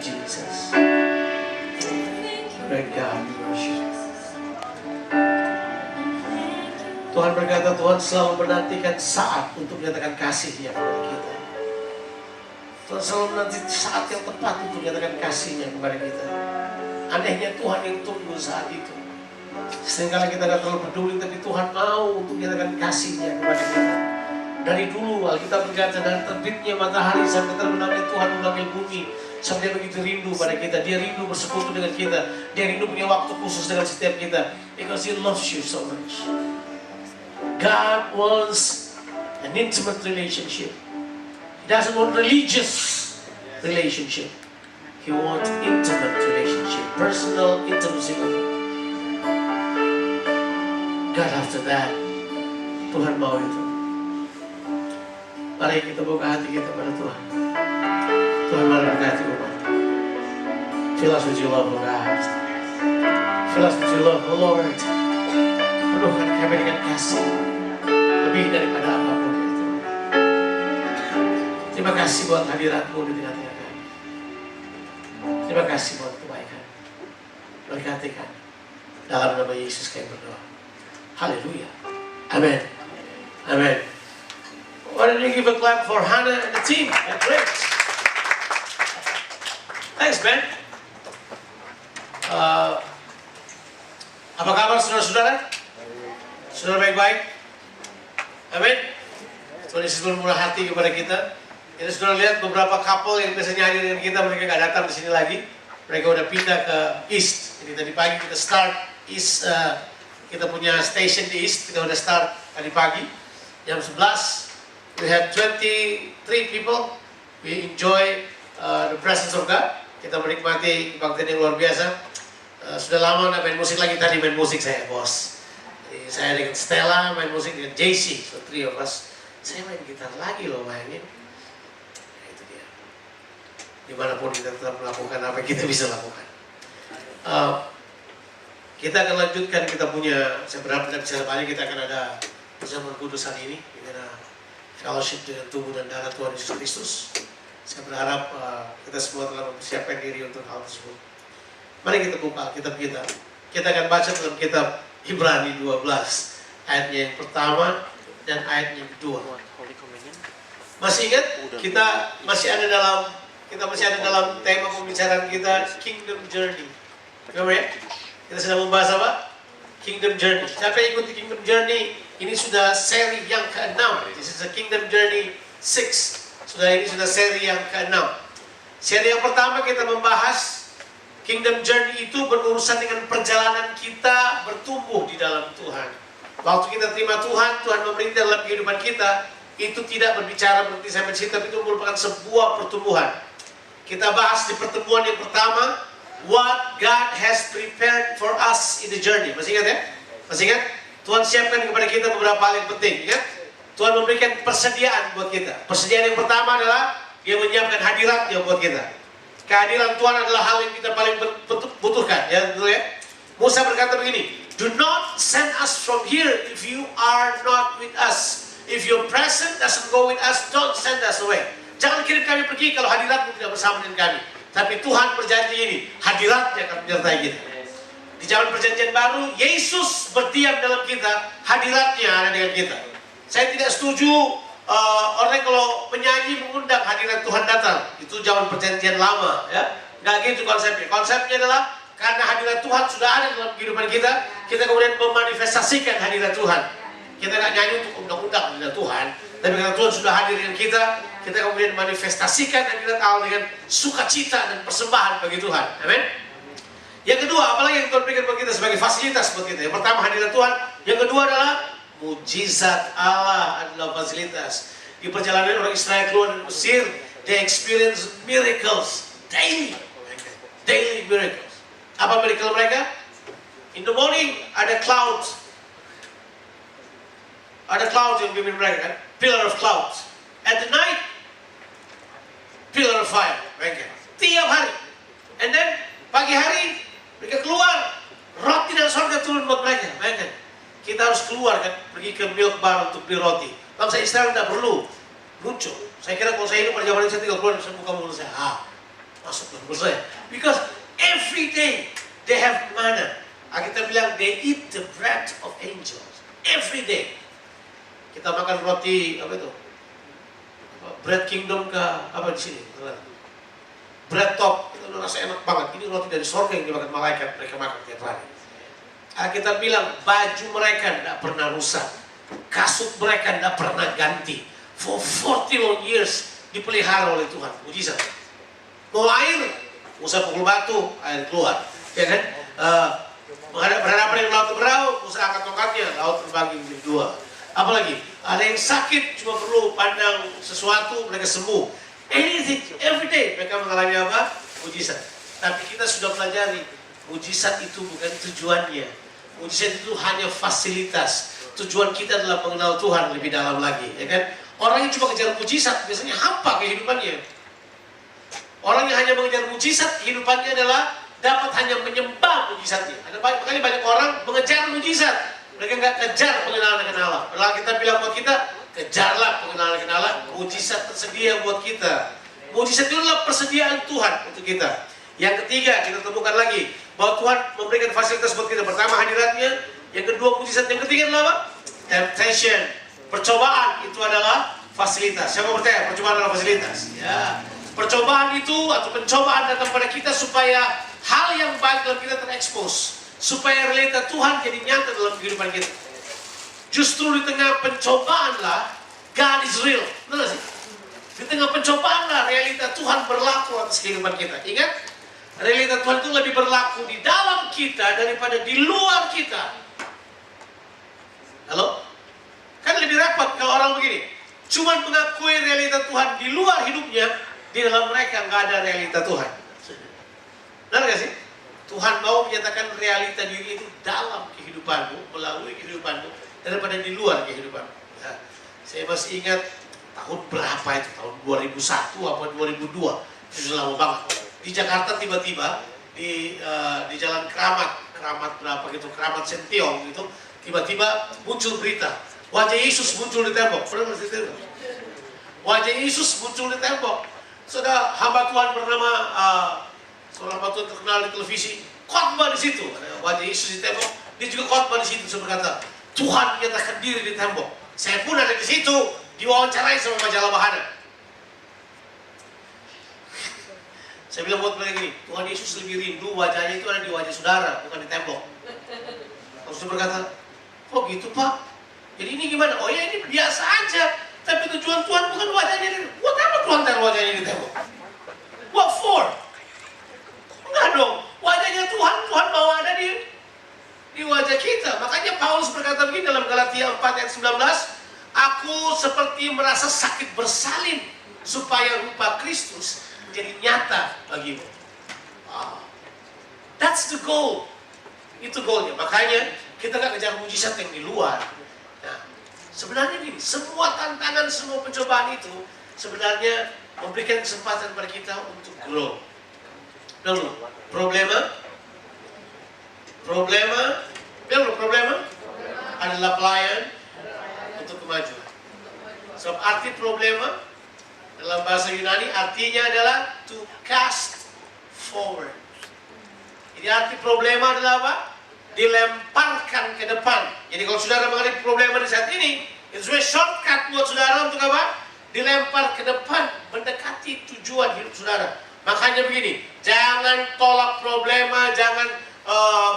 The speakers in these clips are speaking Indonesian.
Jesus. Great God, we worship. Tuhan berkata, Tuhan selalu menantikan saat untuk menyatakan kasih-Nya kepada kita. Tuhan selalu menanti saat yang tepat untuk menyatakan kasih-Nya kepada kita. Anehnya Tuhan yang tunggu saat itu. Seringkali kita tidak terlalu peduli, tapi Tuhan mau untuk menyatakan kasih-Nya kepada kita. Dari dulu Alkitab berkata, dari terbitnya matahari sampai terbenamnya Tuhan memanggil bumi, sampai Dia begitu rindu pada kita. Dia rindu bersekutu dengan kita. Dia rindu punya waktu khusus dengan setiap kita, because He loves you so much. God wants an intimate relationship. He doesn't want religious relationship. He wants intimate relationship, personal intimacy with Him. God after that, Tuhan mau itu. Mari kita buka hati kita pada Tuhan. Tuhan mari berkati umat. Fill us with your love, O God. Fill us with your love, O Lord. Penuhkan kami dengan kasih lebih daripada apapun itu. Terima kasih buat hadirat-Mu di tengah-tengah kami. Terima kasih buat kebaikan. Berkati kami. Dalam nama Yesus kami berdoa. Haleluya. Amin. Amin. Why don't you give a clap for Hannah and the team? That's great. Thanks, Ben. Apa kabar saudara-saudara? Saudara baik-baik? Amin. Tuhan Yesus bermurah hati kepada kita. Ini saudara lihat beberapa couple yang biasanya hadir dengan kita, mereka nggak datang di sini lagi. Mereka udah pindah ke East. Jadi tadi pagi kita start East. Kita punya station di East. Kita udah start tadi pagi jam 11. We have 23 people. We enjoy the presence of God. Kita menikmati kebaktian yang luar biasa. Sudah lama nggak main musik lagi. Tadi main musik saya, bos. Jadi saya dengan Stella main musik dengan JC. So 3 of us. Saya main gitar lagi loh mainin. Nah, itu dia. Dimanapun kita tetap melakukan apa yang kita bisa lakukan. Kita akan lanjutkan. Kita punya, saya berharap tidak bisa banyak. Kita akan ada perjamuan kudus hari ini. Kita ada fellowship dengan tubuh dan darah Tuhan Yesus Kristus. Saya berharap kita semua telah mempersiapkan diri untuk hal tersebut. Mari kita buka kitab kita. Kita akan baca dalam kitab Ibrani 12 ayatnya yang pertama dan ayatnya yang kedua. Masih ingat? Kita masih ada dalam tema pembicaraan kita Kingdom Journey. Remember ya? Kita sedang membahas apa? Kingdom Journey. Siapa yang ikuti Kingdom Journey? Ini sudah seri yang ke-6. This is a Kingdom Journey 6. Ini sudah seri yang ke-6. Seri yang pertama kita membahas Kingdom Journey itu berurusan dengan perjalanan kita bertumbuh di dalam Tuhan. Waktu kita terima Tuhan, Tuhan memerintah dalam kehidupan kita, itu tidak berbicara berarti saya mencintai, tapi itu merupakan sebuah pertumbuhan. Kita bahas di pertemuan yang pertama, what God has prepared for us in the journey. Masih ingat ya? Masih ingat? Tuhan siapkan kepada kita beberapa hal yang penting, ya? Tuhan memberikan persediaan buat kita. Persediaan yang pertama adalah Dia menyiapkan hadiratnya buat kita. Kehadiran Tuhan adalah hal yang kita paling butuhkan, ya, betul ya? Musa berkata begini, do not send us from here if you are not with us. If your presence doesn't go with us, don't send us away. Jangan kirim kami pergi kalau hadiratmu tidak bersama dengan kami. Tapi Tuhan berjanji ini, hadiratnya akan menyertai kita. Di zaman perjanjian baru, Yesus berdiam dalam kita, hadiratnya ada dengan kita. Saya tidak setuju orang kalau penyanyi mengundang hadirat Tuhan datang. Itu zaman perjanjian lama, ya. Nggak gitu konsepnya. Konsepnya adalah karena hadirat Tuhan sudah ada dalam kehidupan kita, kita kemudian memanifestasikan hadirat Tuhan. Kita nggak nyanyi untuk undang-undang hadirat Tuhan, tapi karena Tuhan sudah hadir dengan kita, kita kemudian manifestasikan hadirat Allah dengan sukacita dan persembahan bagi Tuhan. Amin. Yang kedua, apalagi yang Tuhan berikan bagi kita sebagai fasilitas buat kita. Yang pertama hadirat Tuhan, yang kedua adalah mujizat Allah adalah fasilitas. Di perjalanan orang Israel keluar dari Mesir, they experience miracles daily. Daily miracles. Apa miracle mereka? In the morning ada cloud. Ada cloud yang bimbing mereka kan? Pillar of clouds. At the night, pillar of fire. Mereka. Tiap hari. And then pagi hari mereka keluar, roti dari surga turun buat mereka. Mereka. Kita harus keluar kan, pergi ke milk bar untuk beli roti. Bangsa Israel tidak perlu muncul. Saya kira kalau saya hidup pada zaman ini, saya tinggal keluar dan saya buka mulut saya. Masuk dalam perut saya. Because every day they have manna. Kita bilang they eat the bread of angels. Every day. Kita makan roti apa itu? Bread Kingdom ke apa di sini? Bread Top, itu rasa enak banget. Ini roti dari surga yang dimakan malaikat, mereka makan tiap hari. Kita bilang baju mereka tidak pernah rusak, kasut mereka tidak pernah ganti. For 40 long years dipelihara oleh Tuhan, mujizat. Mau air, usah pukul batu, air keluar, ya kan? Berhadapan dengan laut berau, usah angkat tongkatnya, laut terbagi menjadi dua. Apalagi ada yang sakit cuma perlu pandang sesuatu mereka sembuh. Anything, every day mereka mengalami apa? Mujizat. Tapi kita sudah pelajari mujizat itu bukan tujuannya. Mujizat itu hanya fasilitas. Tujuan kita adalah mengenal Tuhan lebih dalam lagi, ya kan? Orang yang cuma kejar mujizat biasanya hampa kehidupannya. Orang yang hanya mengejar mujizat kehidupannya adalah dapat hanya menyembah mujizatnya. Ada banyak orang mengejar mujizat. Mereka nggak kejar pengenalan dengan Allah. Kalau kita bilang buat kita, kejarlah pengenalan dengan Allah. Mujizat tersedia buat kita. Mujizat itu adalah persediaan Tuhan untuk kita. Yang ketiga, kita temukan lagi bahwa Tuhan memberikan fasilitas buat kita. Pertama, hadiratnya. Yang kedua, mujizat. Yang ketiga adalah apa? Temptation. Percobaan itu adalah fasilitas. Siapa percaya? Percobaan adalah fasilitas. Ya. Percobaan itu atau pencobaan datang pada kita supaya hal yang baik dalam kita terekspos. Supaya realita Tuhan jadi nyata dalam kehidupan kita. Justru di tengah pencobaan lah God is real. Benar sih? Di tengah pencobaan lah realita Tuhan berlaku atas kehidupan kita. Ingat, realita Tuhan itu lebih berlaku di dalam kita daripada di luar kita. Halo? Kan lebih repot kalau orang begini, cuman mengakui realita Tuhan di luar hidupnya, di dalam mereka nggak ada realita Tuhan. Benar gak sih? Tuhan mau menyatakan realita diri itu dalam kehidupanmu, melalui kehidupanmu, daripada di luar kehidupanmu. Ya. Saya masih ingat tahun berapa itu, tahun 2001 apa 2002, itu sudah lama banget. Di Jakarta tiba-tiba di Jalan Keramat berapa gitu, Keramat Sentiong gitu, tiba-tiba muncul berita, wajah Yesus muncul di tembok. Pernah nggak itu? Wajah Yesus muncul di tembok. Sudah hamba Tuhan bernama seorang hamba Tuhan terkenal di televisi, khotbah di situ, ada wajah Yesus di tembok. Dia juga khotbah di situ, saya berkata, Tuhan menyatakan diri di tembok. Saya pun ada di situ, diwawancarai sama majalah Bahana. Saya bilang buat mereka gini, Tuhan Yesus lebih rindu wajahnya itu ada di wajah saudara, bukan di tembok. Terus dia berkata, kok gitu Pak? Jadi ini gimana? Oh ya ini biasa aja. Tapi tujuan Tuhan bukan wajahnya. Buat apa Tuhan taruh wajahnya di tembok? What for? Enggak dong. Wajahnya Tuhan mau ada di wajah kita. Makanya Paulus berkata begini dalam Galatia 4 ayat 19, aku seperti merasa sakit bersalin supaya rupa Kristus menjadi nyata bagimu. Wow. That's the goal. Itu goalnya. Makanya kita gak kejar mujizat yang di luar. Nah, sebenarnya gini, semua tantangan, semua pencobaan itu sebenarnya memberikan kesempatan pada kita untuk grow. Lalu, problema adalah pelayan untuk kemajuan. Sebab arti problema dalam bahasa Yunani artinya adalah to cast forward. Jadi arti problema adalah apa? Dilemparkan ke depan. Jadi kalau saudara menghadapi problema di saat ini, itu sebenarnya shortcut buat saudara untuk apa? Dilempar ke depan, mendekati tujuan hidup saudara. Makanya begini, jangan tolak problema, jangan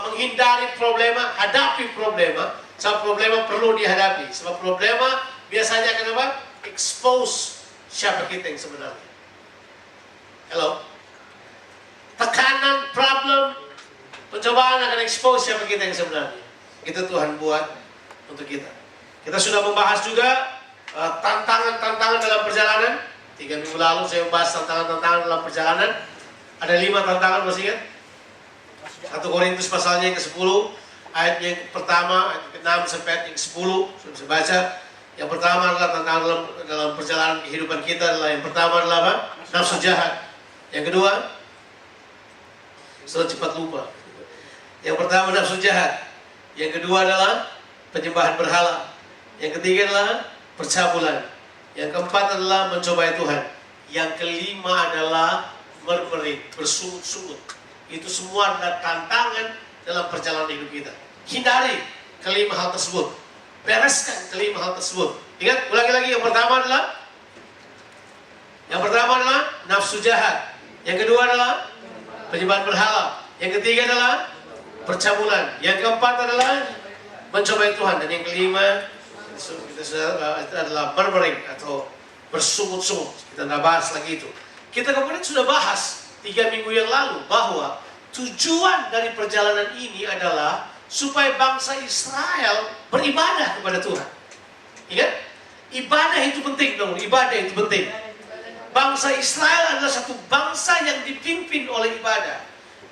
menghindari problema, hadapi problema. Sebab problema perlu dihadapi. Sebab problema biasanya akan apa? Expose siapa kita yang sebenarnya. Hello? Tekanan, problem, pencobaan akan expose siapa kita yang sebenarnya. Itu Tuhan buat untuk kita. Kita sudah membahas juga tantangan-tantangan dalam perjalanan. 3 minggu lalu saya membahas tantangan-tantangan dalam perjalanan. Ada 5 tantangan, masih ingat? 1 Korintus pasalnya yang ke-10, ayat yang pertama, ayat ke-6 sampai ayat yang ke-10, sudah bisa baca. Yang pertama adalah tantangan dalam perjalanan kehidupan kita adalah yang pertama adalah apa? Nafsu jahat. Yang kedua, sudah cepat lupa. Yang pertama nafsu jahat. Yang kedua adalah penyembahan berhala. Yang ketiga adalah percabulan. Yang keempat adalah mencobai Tuhan. Yang kelima adalah murmuring, bersungut-sungut. Itu semua adalah tantangan dalam perjalanan hidup kita. Hindari kelima hal tersebut. Bereskan kelima hal tersebut. Ingat, ulangi lagi, yang pertama adalah nafsu jahat. Yang kedua adalah penyembahan berhala. Yang ketiga adalah percabulan. Yang keempat adalah mencobai Tuhan. Dan yang kelima kita sudah adalah murmuring atau bersungut-sungut. Kita tidak bahas lagi itu. Kita kemudian sudah bahas 3 minggu yang lalu bahwa tujuan dari perjalanan ini adalah supaya bangsa Israel beribadah kepada Tuhan. Ingat? Ibadah itu penting dong, ibadah itu penting. Bangsa Israel adalah satu bangsa yang dipimpin oleh ibadah.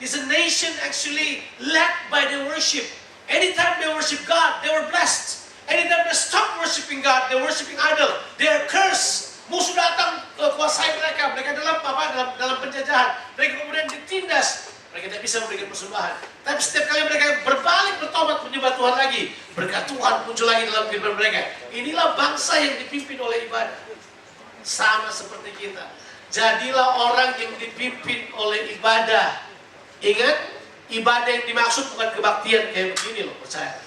It's a nation actually led by the worship. Anytime they worship God, they were blessed. Anytime they stop worshiping God, they're worshiping idol. They are cursed. Musuh datang kuasai mereka. Mereka dalam penjajahan. Mereka kemudian ditindas. Mereka tidak bisa memberikan persembahan. Tapi setiap kali mereka berbalik bertobat menyembah Tuhan lagi, berkat Tuhan muncul lagi dalam kehidupan mereka. Inilah bangsa yang dipimpin oleh ibadah. Sama seperti kita. Jadilah orang yang dipimpin oleh ibadah. Ingat, ibadah yang dimaksud bukan kebaktian kayak begini loh, percaya.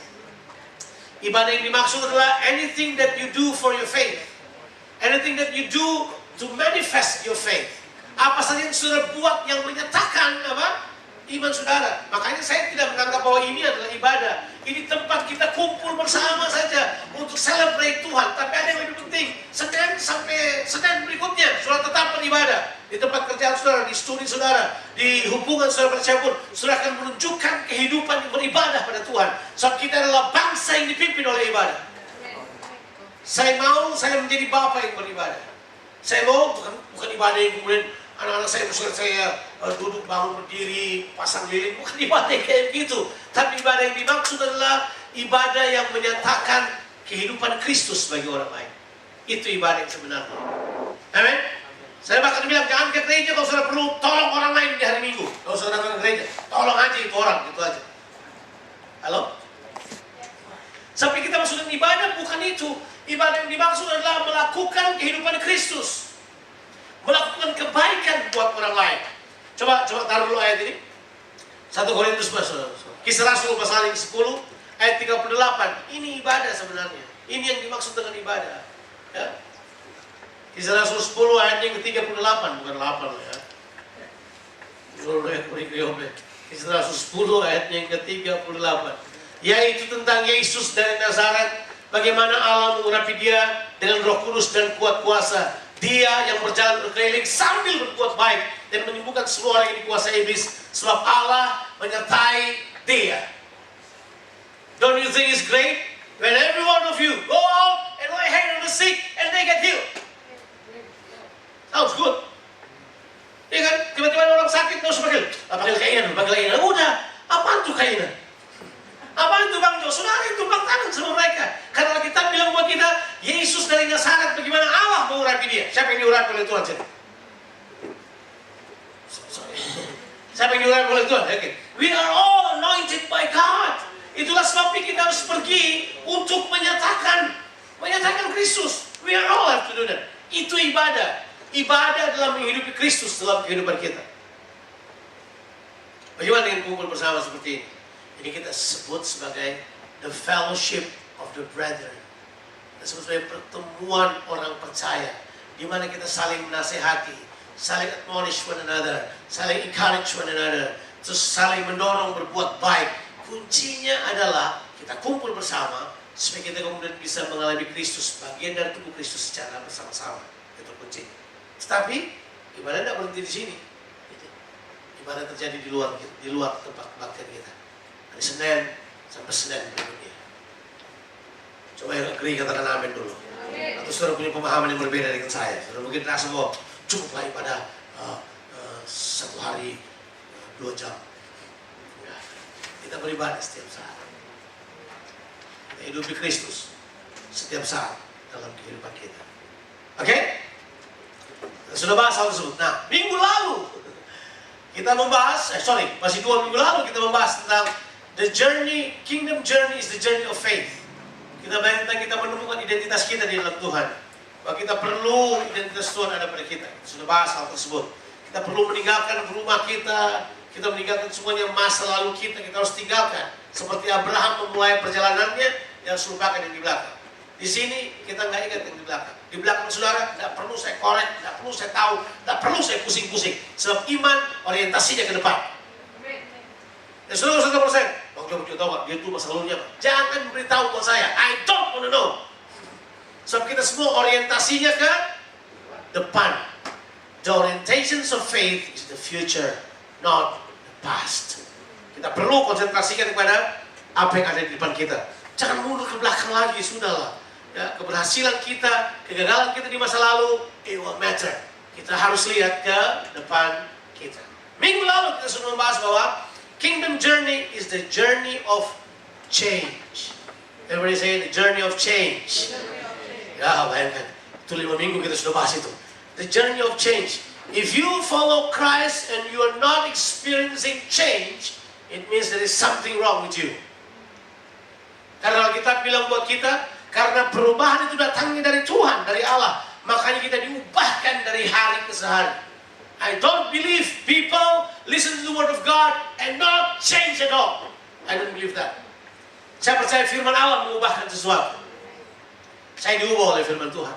Ibadah yang dimaksud adalah anything that you do for your faith. Anything that you do to manifest your faith. Apa saja yang saudara buat yang menyatakan apa? Iman saudara. Makanya saya tidak menganggap bahwa ini adalah ibadah. Ini tempat kita kumpul bersama saja untuk celebrate Tuhan. Tapi ada yang lebih penting. Senin sampai Senin berikutnya saudara tetap beribadah. Di tempat kerjaan saudara, di studi saudara, di hubungan saudara bercampur, saudara akan menunjukkan kehidupan yang beribadah pada Tuhan. Sebab kita adalah bangsa yang dipimpin oleh ibadah. Saya menjadi bapa yang beribadah. Saya mau bukan ibadah yang kemudian anak-anak saya duduk bangun berdiri pasang lilin, bukan ibadah yang kayak begitu. Tapi ibadah yang dimaksud adalah ibadah yang menyatakan kehidupan Kristus bagi orang lain. Itu ibadah yang sebenarnya. Amin. Saya bahkan bilang jangan ke gereja kalau saudara perlu tolong orang lain di hari Minggu. Kalau saudara datang ke gereja, tolong aja itu orang, gitu aja. Halo? Sampai kita maksudkan ibadah bukan itu. Ibadah yang dimaksud adalah melakukan kehidupan Kristus. Melakukan kebaikan buat orang lain. Coba taruh dulu ayat ini. 1 Korintus Kisah Rasul pasal 10 ayat 38. Ini ibadah sebenarnya. Ini yang dimaksud dengan ibadah. Ya. Kisah Rasul 10 ayat yang ke-38, bukan 8 ya. Kisah Rasul 10 ayat yang ke-38. Yaitu tentang Yesus dari Nazaret. Bagaimana Allah mengurapi dia dengan Roh Kudus dan kuat kuasa. Dia yang berjalan berkeliling sambil berbuat baik dan menyembuhkan semua orang yang dikuasai iblis. Sebab Allah menyertai dia. Don't you think it's great? When every one of you go out and lay hands on the sick and they get healed. Sounds good. Ya kan? Tiba-tiba orang sakit terus panggil kainan. Udah, apaan tuh kainan? Apaan itu Bang Jo? Saudara itu tumpang tangan sama mereka. Karena kita bilang buat kita, Yesus dari Nazaret, bagaimana Allah mengurapi dia? Siapa yang diurapi oleh Tuhan? Siapa yang diurapi oleh Tuhan? Okay. We are all anointed by God. Itulah sebabnya kita harus pergi untuk menyatakan Kristus. We are all have to do that. Itu ibadah. Ibadah dalam menghidupi Kristus dalam kehidupan kita. Bagaimana dengan kumpul bersama seperti ini? Ini kita sebut sebagai the fellowship of the brethren. Kita sebut sebagai pertemuan orang percaya, di mana kita saling menasehati, saling admonish one another, saling encourage one another, terus saling mendorong berbuat baik. Kuncinya adalah kita kumpul bersama supaya kita kemudian bisa mengalami Kristus, bagian dari tubuh Kristus secara bersama-sama. Itu kuncinya. Tetapi ibadah tidak berhenti di sini. Ibadah terjadi di luar tempat kebaktian kita. Dari Senin sampai Senin berikutnya. Coba yang agree katakan amin dulu. Amin. Atau saudara punya pemahaman yang berbeda dengan saya. Saudara mungkin rasa bahwa cukuplah ibadah 1 hari 2 jam. Ya. Kita beribadah setiap saat. Kita hidupi Kristus setiap saat dalam kehidupan kita. Oke? Sudah bahas hal tersebut. Nah, minggu lalu kita membahas, masih 2 minggu lalu kita membahas tentang the journey, kingdom journey is the journey of faith. Kita belajar tentang kita menemukan identitas kita di dalam Tuhan. Bahwa kita perlu identitas Tuhan ada pada kita. Kita sudah bahas hal tersebut. Kita perlu meninggalkan rumah kita meninggalkan semuanya masa lalu kita harus tinggalkan. Seperti Abraham memulai perjalanannya, yang harus lupakan yang di belakang. Di sini kita nggak ingat yang di belakang. Di belakang saudara, tidak perlu saya korek, tidak perlu saya tahu, tidak perlu saya pusing-pusing. Sebab iman orientasinya ke depan. Ya saudara, Bang Jo tahu nggak? Dia itu masa lalunya. Jangan beritahu buat saya. I don't want to know. Sebab kita semua orientasinya ke depan. The orientations of faith is the future, not the past. Kita perlu konsentrasikan kepada apa yang ada di depan kita. Jangan mundur ke belakang lagi, sudahlah. Ya, keberhasilan kita, kegagalan kita di masa lalu, it won't matter. Kita harus lihat ke depan kita. Minggu lalu kita sudah membahas bahwa kingdom journey is the journey of change. Everybody say the journey of change. Ya, bayangkan. Itu 5 minggu kita sudah bahas itu. The journey of change. If you follow Christ and you are not experiencing change, it means there is something wrong with you. Karena Alkitab bilang buat kita, karena perubahan itu datangnya dari Tuhan, dari Allah. Makanya kita diubahkan dari hari ke hari. I don't believe people listen to the word of God and not change at all. I don't believe that. Saya percaya firman Allah mengubahkan sesuatu. Saya diubah oleh firman Tuhan.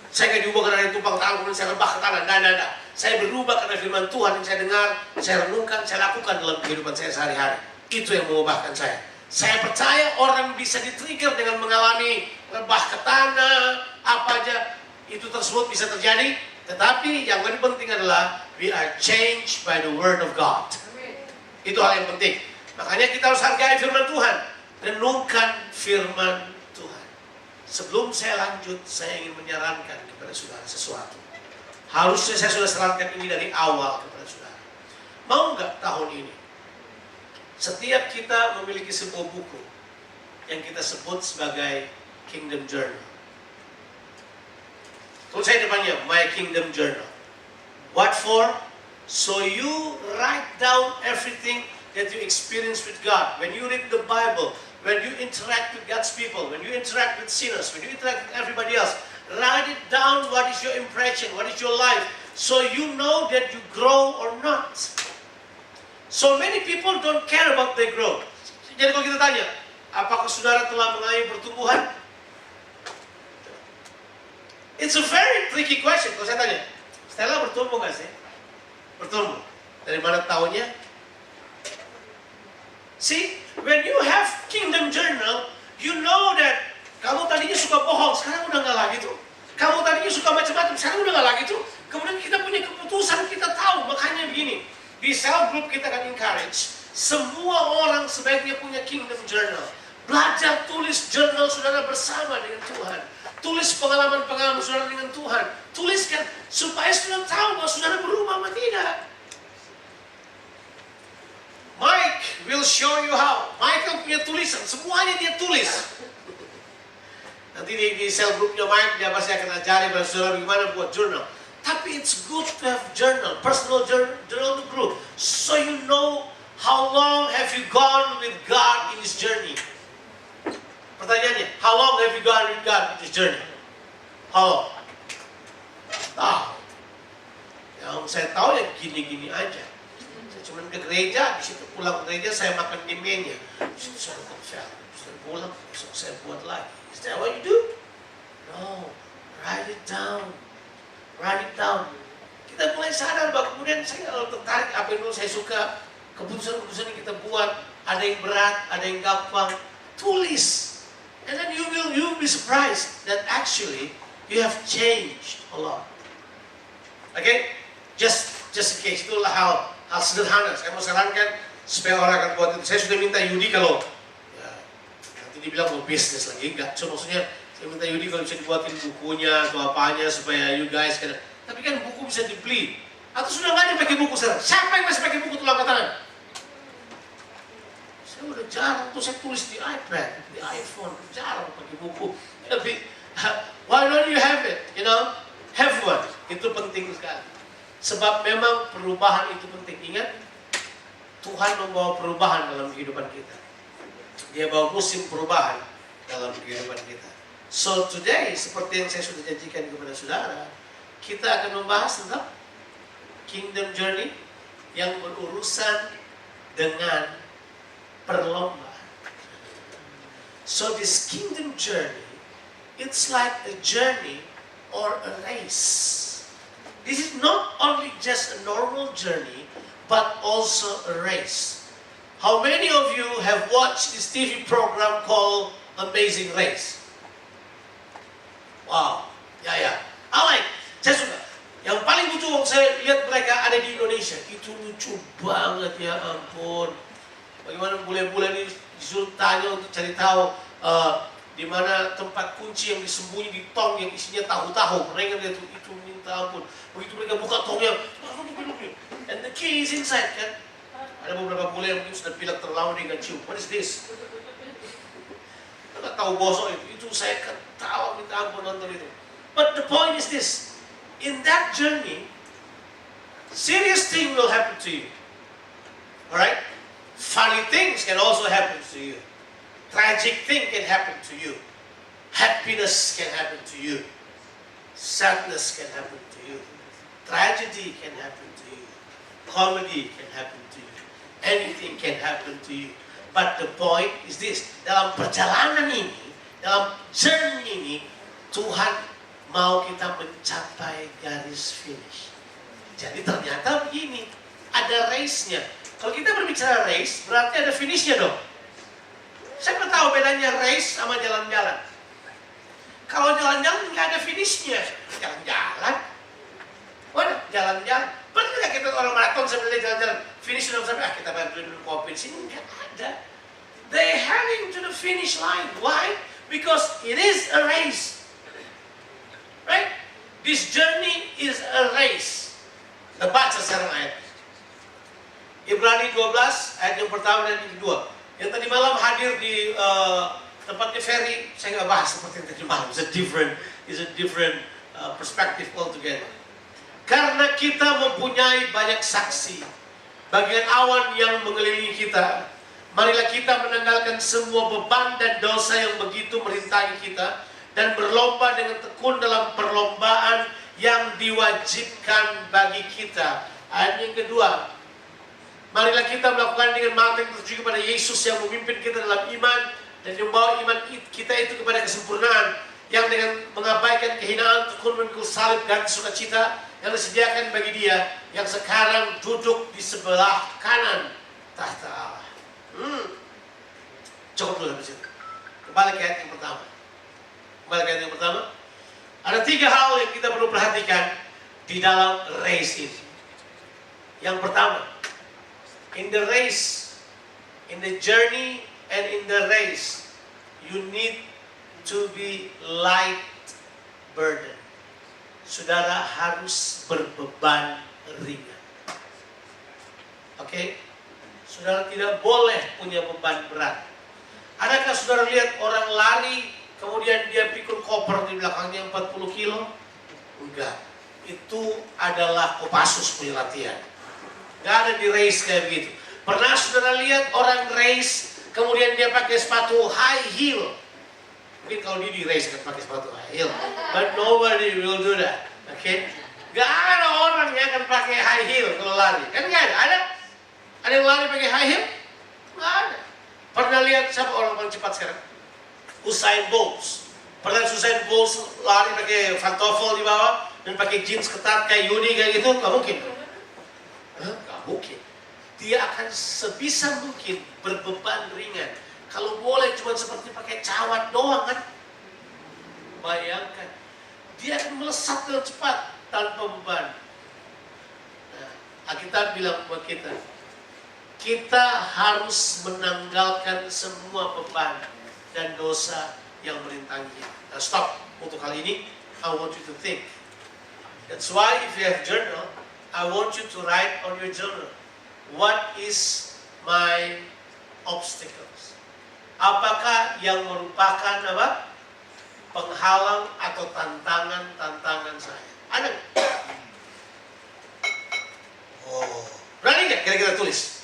Saya tidak diubah karena tumpang tangan kemudian saya rebah ke tanah. Tidak. Saya berubah karena firman Tuhan yang saya dengar, saya renungkan, saya lakukan dalam kehidupan saya sehari-hari. Itu yang mengubahkan saya. Saya percaya orang bisa di-trigger dengan mengalami rebah ke tanah, apa aja itu tersebut bisa terjadi. Tetapi yang lebih penting adalah we are changed by the word of God. Itu hal yang penting. Makanya kita harus hargai firman Tuhan. Renungkan firman Tuhan. Sebelum saya lanjut, saya ingin menyarankan kepada saudara sesuatu. Harusnya saya sudah sarankan ini dari awal kepada saudara. Mau nggak tahun ini? Setiap kita memiliki sebuah buku yang kita sebut sebagai Kingdom Journal. Tulis saya depannya, My Kingdom Journal. What for? So you write down everything that you experience with God. When you read the Bible, when you interact with God's people, when you interact with sinners, when you interact with everybody else, write it down. What is your impression? What is your life? So you know that you grow or not. So many people don't care about their growth. Jadi kalau kita tanya, apakah saudara telah mengalami pertumbuhan? It's a very tricky question. Kalau saya tanya, Stella bertumbuh nggak sih? Bertumbuh. Dari mana tahunnya? See, when you have Kingdom Journal, you know that kamu tadinya suka bohong, sekarang udah nggak lagi tuh. Kamu tadinya suka macam-macam, sekarang udah nggak lagi tuh. Kemudian kita punya keputusan, kita tahu. Makanya begini, di cell group kita akan encourage semua orang sebaiknya punya Kingdom Journal. Belajar tulis jurnal saudara bersama dengan Tuhan. Tulis pengalaman-pengalaman saudara dengan Tuhan. Tuliskan supaya saudara tahu bahwa saudara berubah atau tidak. Mike will show you how. Michael punya tulisan, semuanya dia tulis. Nanti di cell groupnya Mike, dia pasti akan ajari pada saudara bagaimana buat jurnal. Tapi it's good to have journal, personal journal to group. So you know how long have you gone with God in this journey. Pertanyaannya, how long have you gone with God in this journey? How long? Yang saya tahu ya gini-gini aja. Saya cuma ke gereja, di situ pulang ke gereja saya makan di menu. Saya pulang, besok saya buat lagi. Is that what you do? No, write it down. Write it down. Kita mulai sadar bahwa kemudian saya kalau tertarik apa yang dulu saya suka, keputusan-keputusan yang kita buat, ada yang berat, ada yang gampang, tulis. And then you will be surprised that actually you have changed a lot. Okay? Just in case, itulah hal sederhana. Saya mau sarankan supaya orang akan buat itu. Saya sudah minta Yudi kalau ya, nanti dibilang mau bisnis lagi, enggak. So maksudnya saya minta Yudi kalau bisa dibuatin bukunya atau apanya supaya you guys kan. Tapi kan buku bisa dibeli. Atau sudah nggak ada yang pakai buku sekarang? Siapa yang masih pakai buku tulang tangan? Saya udah jarang tuh saya tulis di iPad, di iPhone, jarang pakai buku. Tapi why don't you have it? You know, have one. Itu penting sekali. Sebab memang perubahan itu penting. Ingat, Tuhan membawa perubahan dalam kehidupan kita. Dia bawa musim perubahan dalam kehidupan kita. So today, seperti yang saya sudah janjikan kepada saudara, kita akan membahas tentang kingdom journey yang berurusan dengan perlombaan. So this kingdom journey, it's like a journey or a race. This is not only just a normal journey, but also a race. How many of you have watched this TV program called Amazing Race? Wow, ya. I like, saya suka. Yang paling lucu waktu saya lihat mereka ada di Indonesia, itu lucu banget, ya ampun. Bagaimana bule-bule ini disuruh tanya untuk cari tahu di mana tempat kunci yang disembunyi di tong yang isinya tahu-tahu. Mereka lihat itu minta ampun. Begitu mereka buka tongnya, and the key is inside, kan? Ada beberapa bule yang mungkin sudah pilek terlalu dengan cium. What is this? Nggak tahu bosok itu saya ketawa minta ampun nonton itu. But the point is this, in that journey, serious thing will happen to you. Alright? Funny things can also happen to you. Tragic thing can happen to you. Happiness can happen to you. Sadness can happen to you. Tragedy can happen to you. Comedy can happen to you. Anything can happen to you. But the point is this, dalam perjalanan ini, dalam journey ini, Tuhan mau kita mencapai garis finish. Jadi ternyata begini, ada race-nya. Kalau kita berbicara race, berarti ada finish-nya dong. Siapa tahu bedanya race sama jalan-jalan? Kalau jalan-jalan nggak ada finish-nya, jalan-jalan. Waduh, jalan-jalan. Benar nggak kita orang maraton sebenarnya jalan-jalan? Finish sudah sampai, kita bantuin dulu kopi di sini, nggak ada. They heading to the finish line. Why? Because it is a race. Right? This journey is a race. Kita baca sekarang ayat. Ibrani 12 ayat yang pertama dan yang kedua. Yang tadi malam hadir di tempatnya Ferry, saya nggak bahas seperti yang tadi malam. It's a different perspective altogether. Karena kita mempunyai banyak saksi, bagian awan yang mengelilingi kita. Marilah kita menanggalkan semua beban dan dosa yang begitu merintangi kita, dan berlomba dengan tekun dalam perlombaan yang diwajibkan bagi kita. Ayat yang kedua, marilah kita melakukan dengan mata yang tertuju kepada Yesus yang memimpin kita dalam iman dan membawa iman kita itu kepada kesempurnaan, yang dengan mengabaikan kehinaan tekun memikul salib dan sukacita yang disediakan bagi Dia yang sekarang duduk di sebelah kanan tahta Allah. Cukup dulu di situ. Kembali ke ayat yang pertama. Ada 3 hal yang kita perlu perhatikan di dalam race ini. Yang pertama, in the race, in the journey and in the race, you need to be light burden. Saudara harus berbeban ringan. Oke? Saudara tidak boleh punya beban berat. Adakah saudara lihat orang lari, kemudian dia pikul koper di belakangnya 40 kilo? Enggak. Itu adalah Kopassus punya latihan. Enggak ada di race kayak begitu. Pernah saudara lihat orang race, kemudian dia pakai sepatu high heel? Mungkin kalau dia di race kan pakai sepatu high heel. But nobody will do that. Oke? Enggak ada orang yang akan pakai high heel kalau lari. Kan enggak ada? Ada yang lari pakai high heel? Enggak ada. Pernah lihat siapa orang paling cepat sekarang? Usain Bolt. Pernah Usain Bolt lari pakai pantofel di bawah dan pakai jeans ketat kayak Yudi kayak gitu? Nggak mungkin. Nggak mungkin. Dia akan sebisa mungkin berbeban ringan. Kalau boleh cuma seperti pakai cawat doang kan? Bayangkan. Dia akan melesat dengan cepat tanpa beban. Nah, Alkitab bilang buat kita, kita harus menanggalkan semua beban dan dosa yang merintangi kita. Nah, stop untuk kali ini. I want you to think. That's why if you have journal, I want you to write on your journal, what is my obstacles? Apakah yang merupakan apa? Penghalang atau tantangan saya? Ada? Oh, berani nggak kira-kira tulis?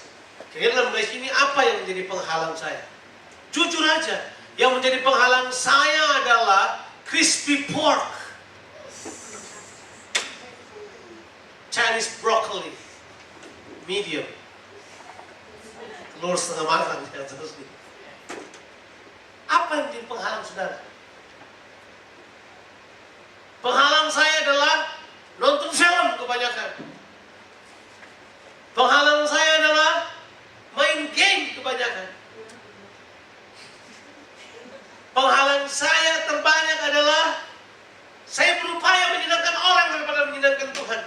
Kira-kira dalam list ini apa yang menjadi penghalang saya? Jujur aja, yang menjadi penghalang saya adalah crispy pork. Chinese broccoli, medium. Telur setengah matang di atas ini. Apa yang jadi penghalang saudara? Penghalang saya adalah nonton film kebanyakan. Penghalang saya adalah main game kebanyakan. Penghalang saya terbanyak adalah saya berupaya menyenangkan orang daripada menyenangkan Tuhan.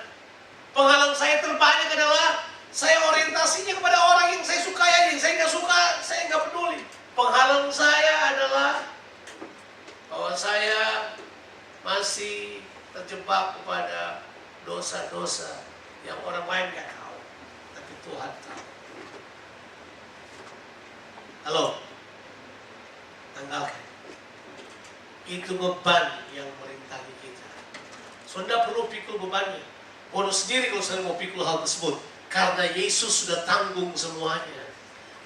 Penghalang saya terbanyak adalah saya orientasinya kepada orang yang saya suka, yang saya nggak suka, saya nggak peduli. Penghalang saya adalah bahwa saya masih terjebak kepada dosa-dosa yang orang lain nggak tahu, tapi Tuhan tahu. Halo, tanggalkan. Itu beban yang merintangi kita. Saudara perlu pikul bebannya. Bodoh sendiri kalau saya mau pikul hal tersebut. Karena Yesus sudah tanggung semuanya.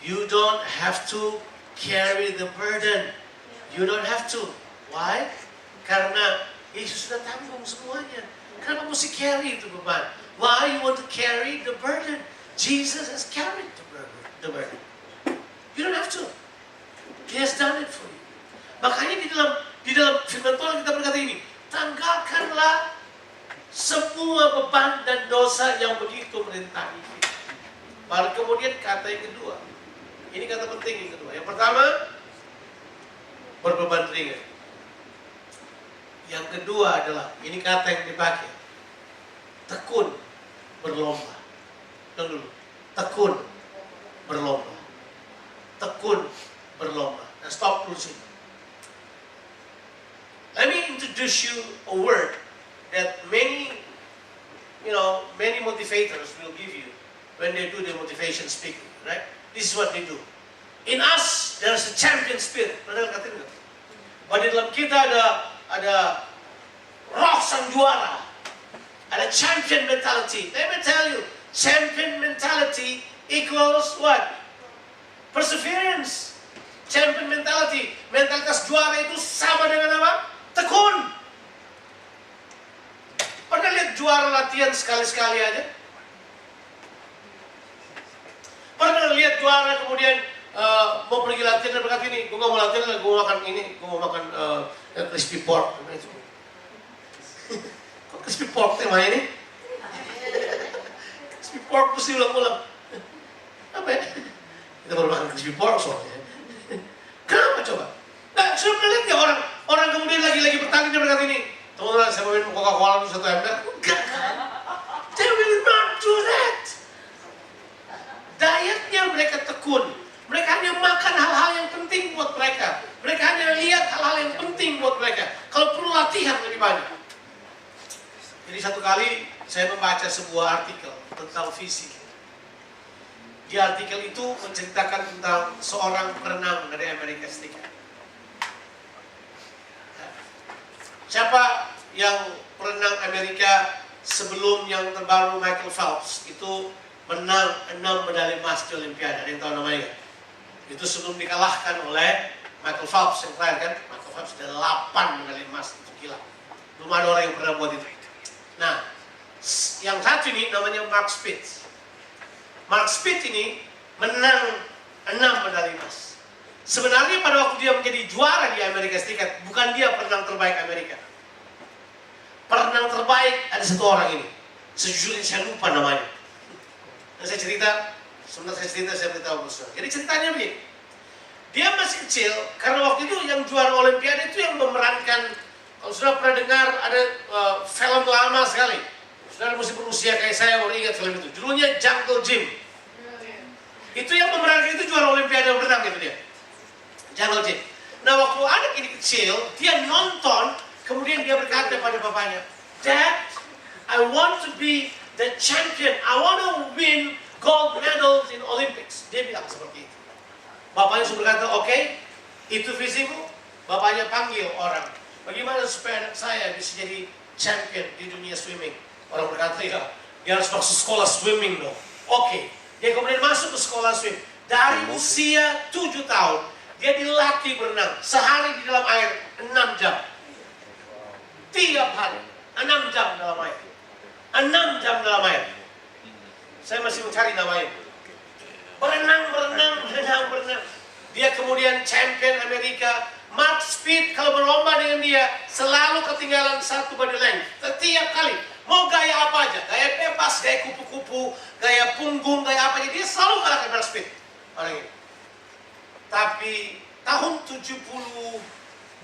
You don't have to carry the burden. You don't have to. Why? Karena Yesus sudah tanggung semuanya. Kenapa mesti carry itu beban? Why you want to carry the burden? Jesus has carried the burden. You don't have to. He has done it for you. Makanya di dalam firman Tuhan kita berkata ini, tanggalkanlah semua beban dan dosa yang begitu merintangi kita. Baru kemudian kata yang kedua. Ini kata penting yang kedua. Yang pertama, berbeban ringan. Yang kedua adalah, ini kata yang dipakai, tekun berlomba. Tunggu dulu. Tekun berlomba. Tekun berlomba. Nah, stop dulu sini. Let me introduce you a word that many motivators will give you when they do the motivation speaking, right? This is what they do. In us, there's a champion spirit. Pernah katain nggak? Bahwa di dalam kita ada roh sang juara, ada champion mentality. Let me tell you, champion mentality equals what? Perseverance. Champion mentality, mentalitas juara itu sama dengan apa? Tekun. Pernah lihat juara latihan sekali-sekali aja? Pernah lihat juara kemudian mau pergi latihan dan berkata ini, gue gak mau latihan, gue mau makan ini, gue mau makan crispy pork. Kok crispy pork temanya ini? Crispy pork mesti ulang-ulang. Apa ya? Kita baru makan crispy pork soalnya. Kenapa coba? Nah, sudah pernah lihat nggak orang kemudian lagi bertanding dia berkata ini, teman-teman saya mau minum Coca-Cola dulu 1 ember. Enggak kan? They will not do that. Dietnya mereka tekun. Mereka hanya makan hal-hal yang penting buat mereka. Mereka hanya lihat hal-hal yang penting buat mereka. Kalau perlu latihan lebih banyak. Jadi satu kali saya membaca sebuah artikel tentang fisik. Di artikel itu menceritakan tentang seorang perenang dari Amerika Serikat. Siapa yang perenang Amerika sebelum yang terbaru Michael Phelps itu menang 6 medali emas di Olimpiade. Ada yang tahu namanya? Itu sebelum dikalahkan oleh Michael Phelps yang terakhir kan? Michael Phelps ada 8 medali emas, itu gila. Belum ada orang yang pernah buat itu. Nah, yang satu ini namanya Mark Spitz. Mark Spitz ini menang 6 medali emas. Sebenarnya pada waktu dia menjadi juara di Amerika Serikat, bukan dia perenang terbaik Amerika. Perenang terbaik ada satu orang ini. Sejujurnya saya lupa namanya. Dan saya beritahu saudara. Jadi ceritanya begini. Dia masih kecil, karena waktu itu yang juara Olimpiade itu yang memerankan, kalau sudah pernah dengar ada film lama sekali. Saudara mesti berusia kayak saya baru ingat film itu. Judulnya Jungle Gym. Itu yang memerankan itu juara Olimpiade berenang itu dia. Jungle Gym. Nah waktu anak ini kecil, dia nonton, kemudian dia berkata pada bapaknya, Dad, I want to be the champion. I want to win gold medals in Olympics. Dia bilang seperti itu. Bapaknya sudah berkata, oke, itu visimu. Bapaknya panggil orang. Bagaimana supaya anak saya bisa jadi champion di dunia swimming? Orang berkata, ya, dia harus masuk sekolah swimming dong. Oke. Dia kemudian masuk ke sekolah swim. Dari usia 7 tahun, dia dilatih berenang. Sehari di dalam air, 6 jam. Tiap hari, 6 jam dalam air. 6 jam dalam air. Saya masih mencari namanya. Berenang. Dia kemudian champion Amerika. Mark Speed kalau berlomba dengan dia selalu ketinggalan 1 body length. Setiap kali. Mau gaya apa aja. Gaya bebas, gaya kupu-kupu, gaya punggung, gaya apa aja. Dia selalu kalahkan Mark Speed. Orang ini. Tapi tahun 72,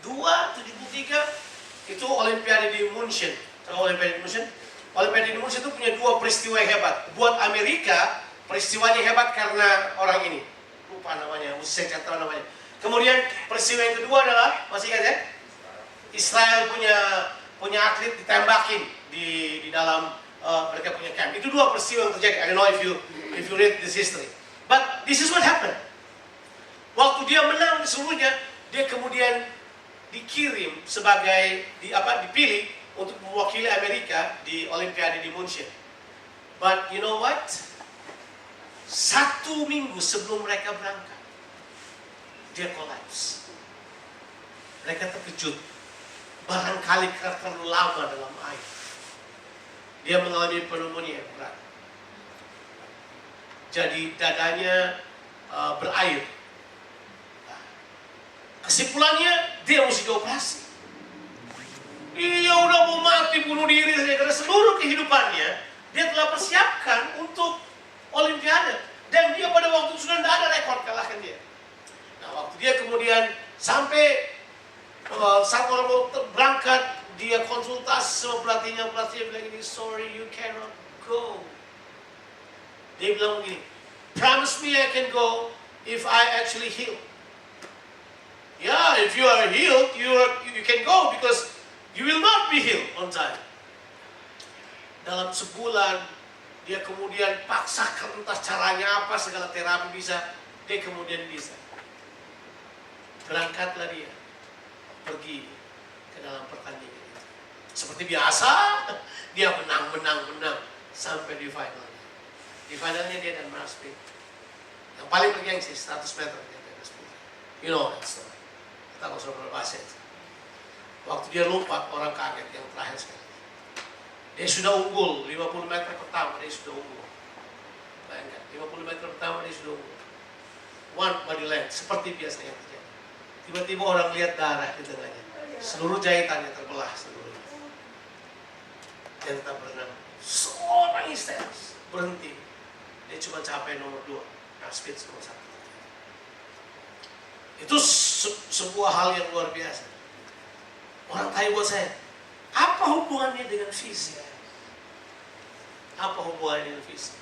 73 itu Olimpiade di München. Olimpiade di München. Olimpiade di München itu punya 2 peristiwa yang hebat. Buat Amerika, peristiwanya hebat karena orang ini. Lupa namanya, mesti saya catat namanya. Kemudian peristiwa yang kedua adalah, masih ingat ya? Israel punya atlet ditembakin di dalam mereka punya camp. Itu 2 peristiwa yang terjadi. I don't know if you read this history. But this is what happened. Waktu dia menang seluruhnya, dia kemudian dikirim sebagai dipilih untuk mewakili Amerika di Olimpiade di München. But you know what? 1 minggu sebelum mereka berangkat, dia collapse. Mereka terkejut. Barangkali karena terlalu lama dalam air. Dia mengalami pneumonia yang berat. Jadi dadanya berair. Kesimpulannya, dia mesti dioperasi. Dia udah mau mati, bunuh diri saja. Karena seluruh kehidupannya, dia telah persiapkan untuk Olimpiade. Dan dia pada waktu itu sudah tidak ada rekor kalahkan dia. Nah, waktu dia kemudian sampai saat orang mau berangkat, dia konsultasi sama pelatihnya bilang ini, sorry, you cannot go. Dia bilang begini, promise me I can go if I actually heal. Yeah, if you are healed, you can go because you will not be healed on time. Dalam sebulan, dia kemudian paksakan entah caranya apa, segala terapi bisa, dia kemudian bisa. Berangkatlah dia, pergi ke dalam pertandingan itu. Seperti biasa, dia menang sampai di final. Di finalnya dia dan Mark Speed. Yang paling bergengsi 100 meter dia dan Mark Speed. You know that story. Kita nggak usah berbahasa itu. Waktu dia lompat, orang kaget yang terakhir sekali. Dia sudah unggul, 50 meter pertama dia sudah unggul. Bayangkan, 50 meter pertama dia sudah unggul. 1 body length, seperti biasa yang terjadi. Tiba-tiba orang lihat darah di tengahnya. Seluruh jahitannya terbelah seluruhnya. Dia tetap berenang. Seorang histeris, berhenti. Dia cuma capai nomor 2, Mark Speed nomor 1. Itu sebuah hal yang luar biasa. Orang tanya buat saya, apa hubungannya dengan fisik? Apa hubungannya dengan fisik?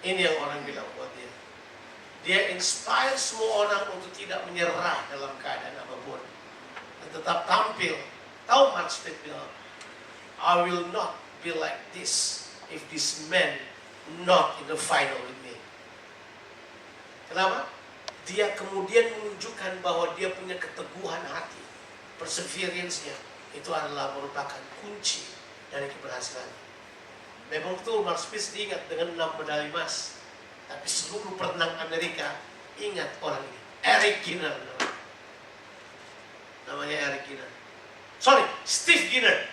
Ini yang orang bilang buat dia. Dia inspire semua orang untuk tidak menyerah dalam keadaan apapun. Dan tetap tampil. Tahu Mark Speed bilang, I will not be like this if this man not in the final with me. Kenapa? Dia kemudian menunjukkan bahwa dia punya keteguhan hati, perseverance-nya itu adalah merupakan kunci dari keberhasilan. Memang betul Mark Speed diingat dengan 6 medali emas, tapi seluruh perenang Amerika ingat orang ini, Eric Giner namanya Eric Giner. Sorry, Steve Giner.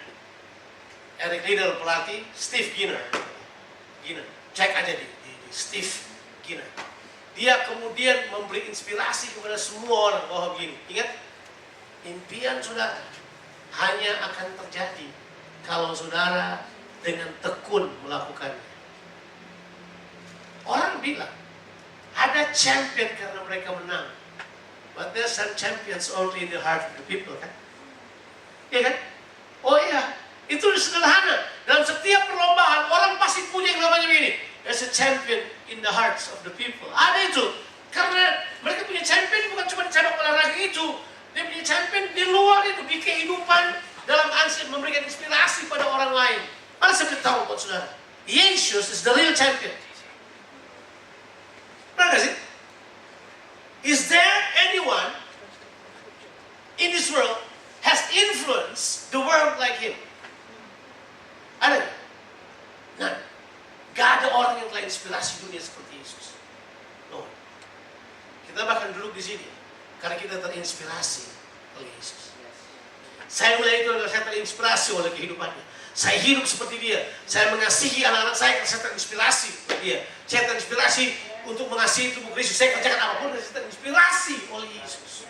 Eric Liddell pelatih, Steve Giner. Cek aja di Steve Giner. Dia kemudian memberi inspirasi kepada semua orang bahwa begini, ingat, impian saudara hanya akan terjadi kalau saudara dengan tekun melakukannya. Orang bilang, ada champion karena mereka menang. But there's some champions only in the heart of the people, kan? Iya kan? Oh iya, itu sederhana. Dalam setiap perlombaan, orang pasti punya yang namanya begini. There's a champion in the hearts of the people. Ada itu. Karena mereka punya champion bukan cuma di cabang olahraga itu. Dia punya champion di luar itu, di kehidupan, dalam ansih memberikan inspirasi pada orang lain. Mana saya beritahu buat saudara, Yesus is the real champion. Benar gak sih? Is there anyone in this world has influenced the world like him? Ada gak? Nah, gak ada orang yang telah inspirasi dunia seperti Yesus. No. Kita bahkan duduk di sini karena kita terinspirasi oleh Yesus. Saya melihat itu adalah saya terinspirasi oleh kehidupannya. Saya hidup seperti dia. Saya mengasihi anak-anak saya karena saya terinspirasi oleh dia. Saya terinspirasi untuk mengasihi tubuh Kristus. Saya kerjakan apapun dan saya terinspirasi oleh Yesus.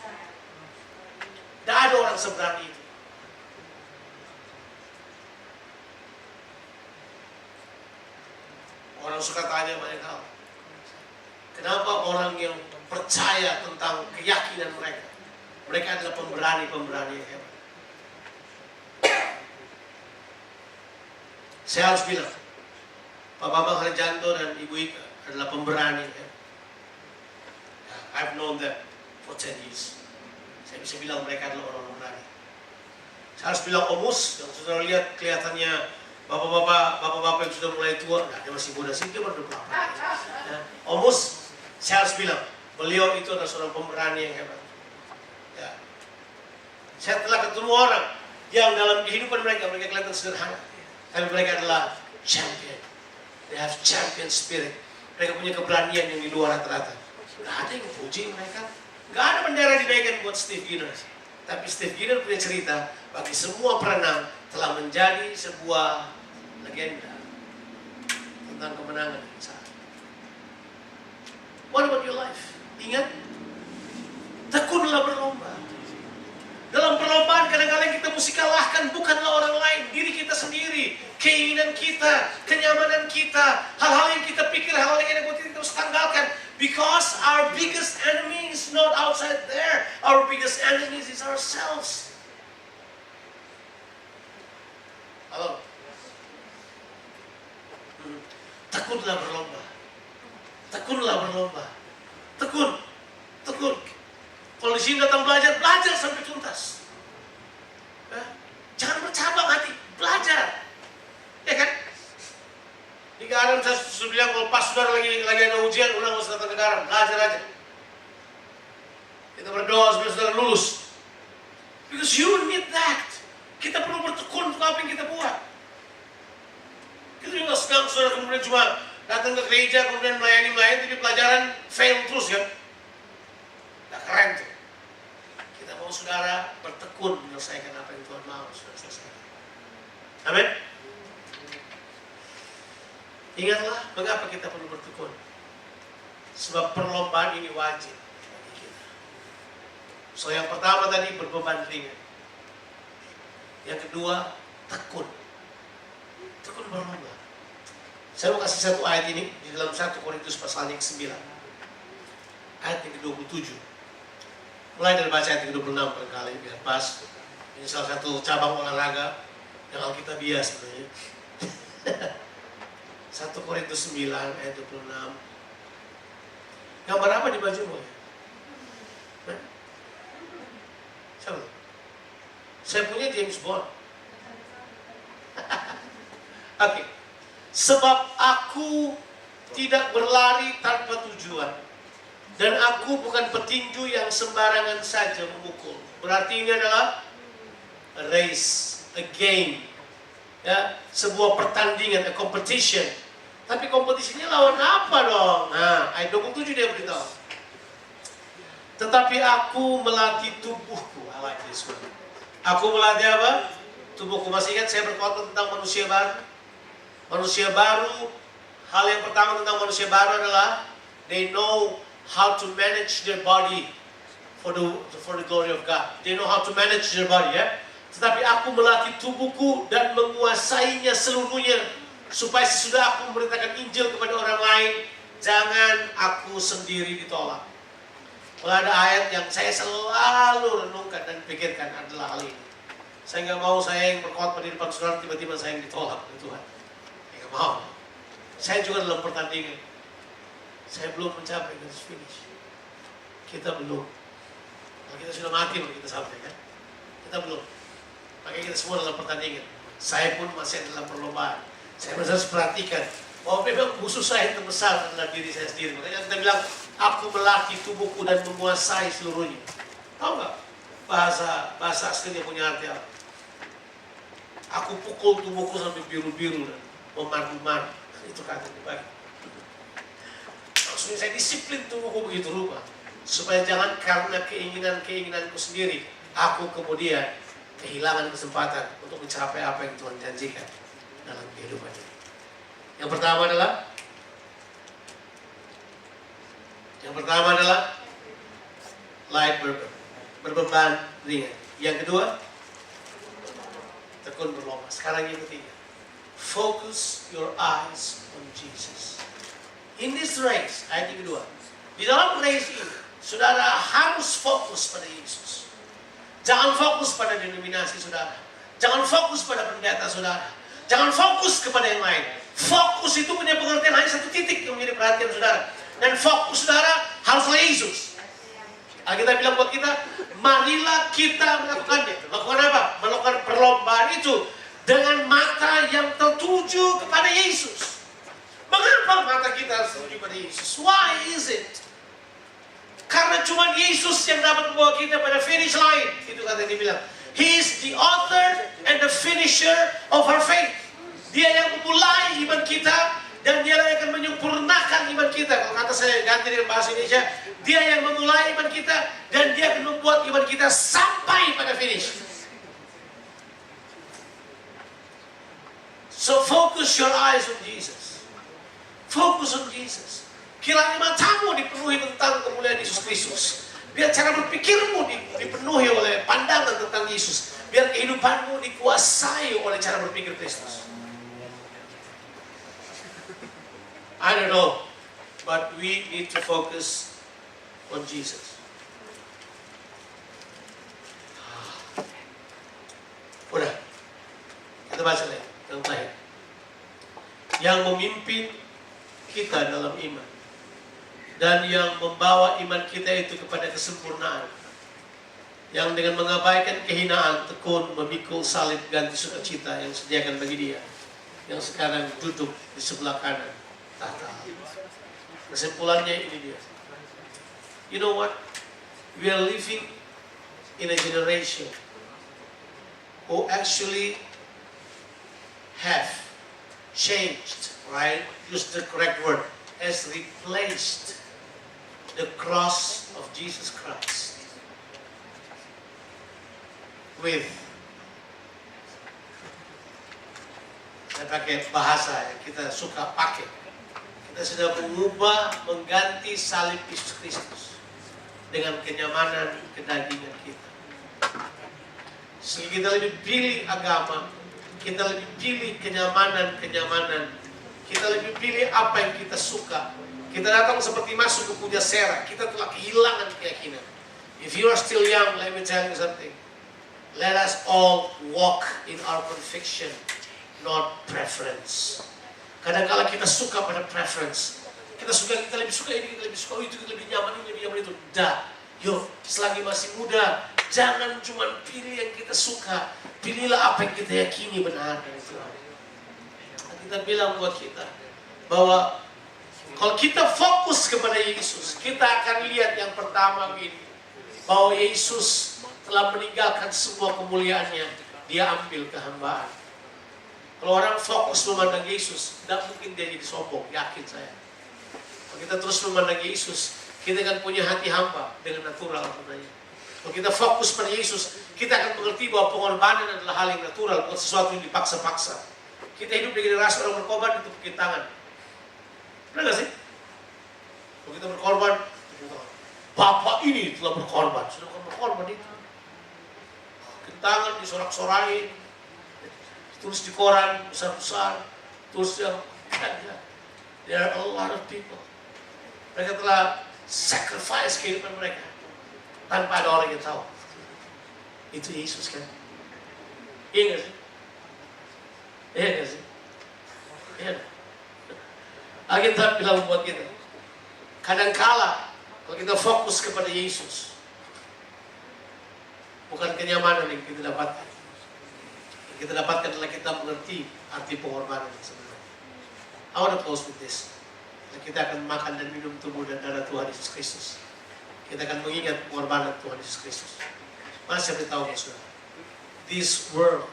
Tidak ada orang seberani itu. Orang suka tanya banyak hal. Kenapa orang yang percaya tentang keyakinan mereka? Mereka adalah pemberani-pemberani yang hebat. Saya harus bilang, Pak Bambang Harjanto dan Ibu Ika adalah pemberani. I've known them for 10 years. Saya bisa bilang mereka adalah orang pemberani. Saya harus bilang Omus, yang sudah lihat kelihatannya bapak-bapak yang sudah mulai tua, nah, dia masih muda sih, dia baru 24. Omus, saya harus bilang, beliau itu adalah seorang pemberani yang hebat. Ya. Saya telah ketemu orang yang dalam kehidupan mereka kelihatan sederhana. Tapi mereka adalah champion. They have champion spirit. Mereka punya keberanian yang di luar rata-rata. Gak ada yang puji mereka. Gak ada bendera dinaikkan buat Steve Ginner. Tapi Steve Ginner punya cerita bagi semua perenang telah menjadi sebuah legenda tentang kemenangan yang besar. What about your life? Ingat, tekunlah berlomba. Dalam perlombaan kadang-kadang kita mesti kalahkan bukanlah orang lain, diri kita sendiri, keinginan kita, kenyamanan kita, hal-hal yang kita pikir, hal-hal yang kita harus tanggalkan. Because our biggest enemy is not outside there, our biggest enemy is ourselves. Halo. Tekunlah berlomba. Tekunlah berlomba. Tekun. Kalau di sini datang belajar sampai tuntas. Jangan bercabang hati, belajar. Ya kan? Di garam saya sudah bilang kalau pas saudara lagi ada ujian, udah nggak usah datang ke garam, belajar aja. Kita berdoa supaya saudara lulus. Because you need that. Kita perlu bertekun untuk apa yang kita buat. Kita juga sedang saudara kemudian cuma datang ke gereja, kemudian melayani, tapi pelajaran fail terus kan? Nggak keren tuh. Kita mau saudara bertekun menyelesaikan apa yang Tuhan mau saudara selesaikan. Amin. Ingatlah mengapa kita perlu bertekun. Sebab perlombaan ini wajib bagi kita. So yang pertama tadi berbeban ringan. Yang kedua tekun. Tekun berlomba. Saya mau kasih satu ayat ini di dalam 1 Korintus pasal yang ke-9. Ayat yang ke-27. Mulai dari baca ayat yang ke-26 barangkali biar pas. Ini salah satu cabang olahraga yang Alkitabiah sebenarnya. 1 Korintus 9 ayat 26. Gambar apa di bajumu? Siapa? Saya punya James Bond. Oke. Sebab aku tidak berlari tanpa tujuan. Dan aku bukan petinju yang sembarangan saja memukul. Berarti ini adalah a race, a game. Ya, sebuah pertandingan, a competition. Tapi kompetisinya lawan apa dong? Nah, ayat 27 dia beritahu. Tetapi aku melatih tubuhku. I like this one. Aku melatih apa? Tubuhku. Masih ingat saya berkhotbah tentang manusia baru? Manusia baru, hal yang pertama tentang manusia baru adalah they know how to manage their body for the glory of God. They know how to manage their body, ya. Tetapi aku melatih tubuhku dan menguasainya seluruhnya, supaya sesudah aku memberitakan Injil kepada orang lain, jangan aku sendiri ditolak. Kalau ada ayat yang saya selalu renungkan dan pikirkan adalah hal ini. Saya nggak mau saya yang berkhotbah di depan saudara tiba-tiba saya yang ditolak oleh Tuhan. Saya nggak mau. Saya juga dalam pertandingan. Saya belum mencapai garis finish. Kita belum. Kalau kita sudah mati baru kita sampai kan? Kita belum. Makanya kita semua dalam pertandingan. Saya pun masih dalam perlombaan. Saya harus perhatikan bahwa memang musuh saya yang terbesar adalah diri saya sendiri. Makanya kita bilang, aku melatih tubuhku dan menguasai seluruhnya. Tahu nggak? Bahasa aslinya punya arti apa? Aku pukul tubuhku sampai biru-biru dan memar-memar. Itu kata dibagi. Maksudnya saya disiplin tubuhku begitu rupa. Supaya jangan karena keinginanku sendiri, aku kemudian kehilangan kesempatan untuk mencapai apa yang Tuhan janjikan dalam kehidupan ini. Yang pertama adalah light burden, berbeban ringan. Yang kedua, tekun berlomba. Sekarang yang ketiga, focus your eyes on Jesus. In this race, ayat yang kedua, di dalam race ini, saudara harus fokus pada Yesus. Jangan fokus pada denominasi saudara. Jangan fokus pada pendeta saudara. Jangan fokus kepada yang lain. Fokus itu punya pengertian hanya satu titik yang menjadi perhatian saudara. Dan fokus saudara haruslah Yesus. Alkitab bilang buat kita, marilah kita melakukannya. Melakukan apa? Melakukan perlombaan itu dengan mata yang tertuju kepada Yesus. Mengapa mata kita harus tertuju pada Yesus? Why is it? Karena cuma Yesus yang dapat membawa kita pada finish line. Itu kata yang dibilang. He is the author and the finisher of our faith. Dia yang memulai iman kita dan dia yang akan menyempurnakan iman kita. Kalau kata saya ganti dengan bahasa Indonesia, dia yang memulai iman kita dan dia akan membuat iman kita sampai pada finish. So focus your eyes on Jesus. Focus on Jesus. Kiranya matamu dipenuhi tentang kemuliaan Yesus Kristus. Biar cara berpikirmu dipenuhi oleh pandangan tentang Yesus. Biar kehidupanmu dikuasai oleh cara berpikir Kristus. I don't know, but we need to focus on Jesus. Udah, kita baca lagi yang terakhir. Yang memimpin kita dalam iman dan yang membawa iman kita itu kepada kesempurnaan, yang dengan mengabaikan kehinaan tekun memikul salib ganti sukacita yang disediakan bagi dia yang sekarang duduk di sebelah kanan tahta. Kesimpulannya ini dia. You know what? We are living in a generation who actually have changed, right? Use the correct word. Has replaced the cross of Jesus Christ with, saya pakai bahasa yang kita suka pakai, kita sudah mengganti salib Yesus Kristus dengan kenyamanan kedagingan kita. Sehingga kita lebih pilih agama, kita lebih pilih kenyamanan, kita lebih pilih apa yang kita suka. Kita datang seperti masuk ke puja sera, kita telah kehilangan keyakinan. If you are still young, let me tell you something. Let us all walk in our conviction, not preference. Kadang-kala kita suka pada preference. Kita lebih suka ini, kita lebih suka itu, kita lebih nyaman ini, lebih nyaman itu. Dah, yuk, selagi masih muda, jangan cuma pilih yang kita suka. Pilihlah apa yang kita yakini benar. Kita bilang buat kita bahwa kalau kita fokus kepada Yesus, kita akan lihat yang pertama ini, bahwa Yesus telah meninggalkan semua kemuliaannya, dia ambil kehambaan. Kalau orang fokus memandang Yesus, tidak mungkin dia jadi sombong, yakin saya. Kalau kita terus memandang Yesus, kita akan punya hati hamba dengan natural sebenarnya. Kalau kita fokus pada Yesus, kita akan mengerti bahwa pengorbanan adalah hal yang natural, bukan sesuatu yang dipaksa-paksa. Kita hidup di generasi orang berkorban itu pakai tangan. Benar gak sih? Kalau kita berkorban, Bapak ini telah berkorban, sudah berkorban itu. Kentangan disorak-sorain, tulis di koran besar-besar, tulis yang there are a lot of people. Mereka telah sacrifice kehidupan mereka tanpa ada orang yang tahu. Itu Yesus kan? Iya gak sih? Iya gak sih? Iya. Alkitab bilang buat kita, kadangkala kalau kita fokus kepada Yesus, bukan kenyamanan yang kita dapatkan. Yang kita dapatkan adalah kita mengerti arti pengorbanan yang sebenarnya. I want to close with this. Kita akan makan dan minum tubuh dan darah Tuhan Yesus Kristus. Kita akan mengingat pengorbanan Tuhan Yesus Kristus. Mana saya beritahu saudara, this world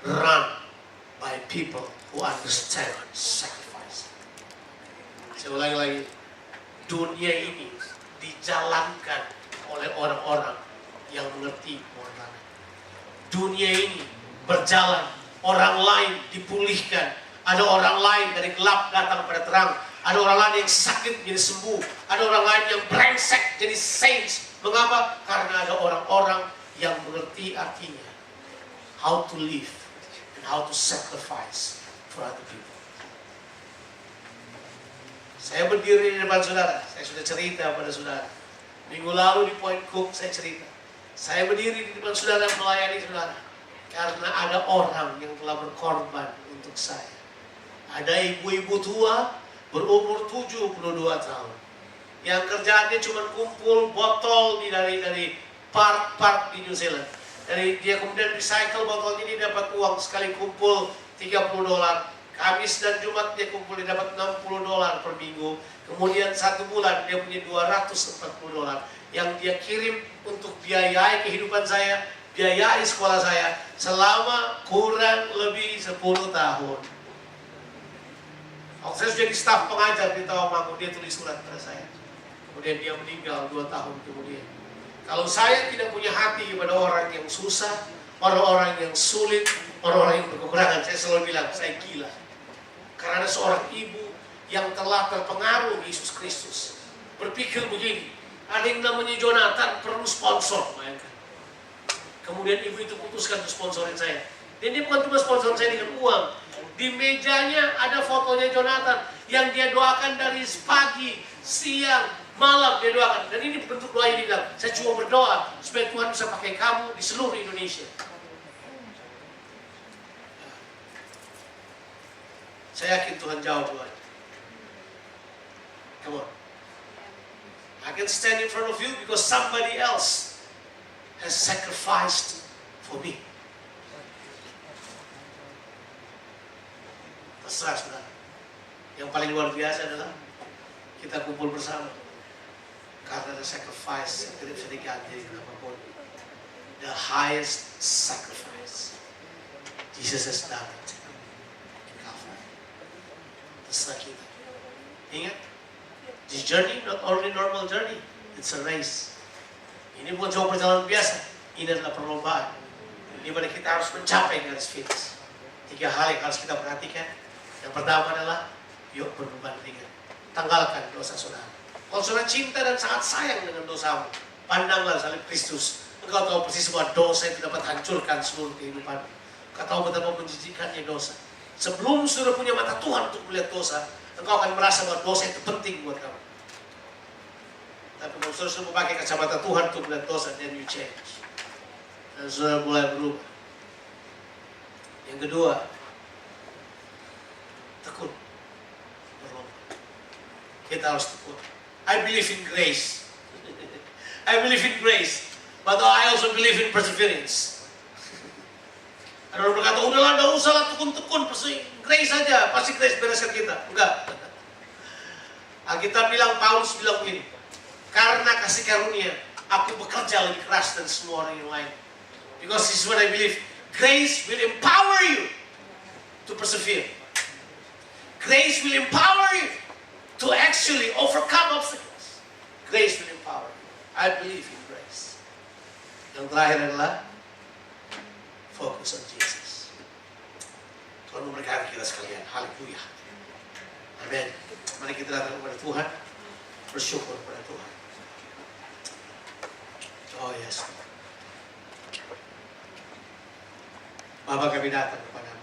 run by people who understand sacrifice. Saya ulangi lagi, dunia ini dijalankan oleh orang-orang yang mengerti pengorbanan. dunia ini berjalan, orang lain dipulihkan, ada orang lain dari gelap datang pada terang, ada orang lain yang sakit jadi sembuh, ada orang lain yang brengsek jadi saints. Mengapa? Karena ada orang-orang yang mengerti artinya how to live and how to sacrifice for other people. Saya berdiri di depan saudara, saya sudah cerita pada saudara. Minggu lalu di Point Cook saya cerita. Saya berdiri di depan saudara melayani saudara. Karena ada orang yang telah berkorban untuk saya. Ada ibu-ibu tua berumur 72 tahun. Yang kerjaannya cuma kumpul botol dari park di New Zealand. Dia kemudian recycle botolnya, dia dapat uang sekali kumpul $30. Kamis dan Jumat dia kumpul, dia dapat $60 per minggu. Kemudian 1 bulan dia punya $240 yang dia kirim untuk biayai kehidupan saya, biayai sekolah saya selama kurang lebih 10 tahun. Waktu saya sudah jadi staf pengajar di Tawangmangu, dia tulis surat pada saya. Kemudian dia meninggal 2 tahun kemudian. Kalau saya tidak punya hati kepada orang yang susah, orang-orang yang sulit, orang-orang yang berkekurangan, saya selalu bilang saya gila. Karena ada seorang ibu yang telah terpengaruh Yesus Kristus berpikir begini, ada yang namanya Jonathan perlu sponsor, bayangkan. Kemudian ibu itu putuskan untuk sponsorin saya. Dan dia bukan cuma sponsorin saya dengan uang. Di mejanya ada fotonya Jonathan yang dia doakan dari pagi, siang, malam dia doakan. Dan ini bentuk doa yang dia bilang, saya cuma berdoa supaya Tuhan bisa pakai kamu di seluruh Indonesia. Saya yakin Tuhan jawab doanya. Come on. I can stand in front of you because somebody else has sacrificed for me. Terserah saudara. Yang paling luar biasa adalah kita kumpul bersama. Karena ada sacrifice yang tidak bisa diganti dengan apapun. The highest sacrifice. Jesus has done it. Terserah kita. Ingat, this journey not only normal journey, it's a race. Ini bukan cuma perjalanan biasa, ini adalah perlombaan. Di mana kita harus mencapai garis finish. 3 hal yang harus kita perhatikan. Yang pertama adalah, yuk berbeban ringan. Tanggalkan dosa saudara. Kalau saudara cinta dan sangat sayang dengan dosamu, pandanglah salib Kristus. Engkau tahu persis bahwa dosa itu dapat hancurkan seluruh kehidupanmu. Engkau tahu betapa menjijikannya dosa. Sebelum saudara punya mata Tuhan untuk melihat dosa, engkau akan merasa bahwa dosa itu penting buat kamu. Tapi kalau saudara sudah memakai kacamata Tuhan untuk melihat dosa, then you change. Dan saudara mulai berubah. Yang kedua, tekun. Berlomba. Kita harus tekun. I believe in grace. I believe in grace. But I also believe in perseverance. Ada orang berkata, udahlah, gak usah lah tekun-tekun, grace saja, pasti grace bereskan kita. Enggak. Alkitab bilang, Paulus bilang begini, karena kasih karunia, aku bekerja lebih keras dan semua orang yang lain. Because this is what I believe, grace will empower you to persevere. Grace will empower you to actually overcome obstacles. Grace will empower you. I believe in grace. Yang terakhir adalah focus on Jesus. Tuhan memberkati kita sekalian. Haleluya. Amin. Mari kita datang kepada Tuhan. Bersyukur kepada Tuhan. Oh yes. Bapa, kami datang kepadamu.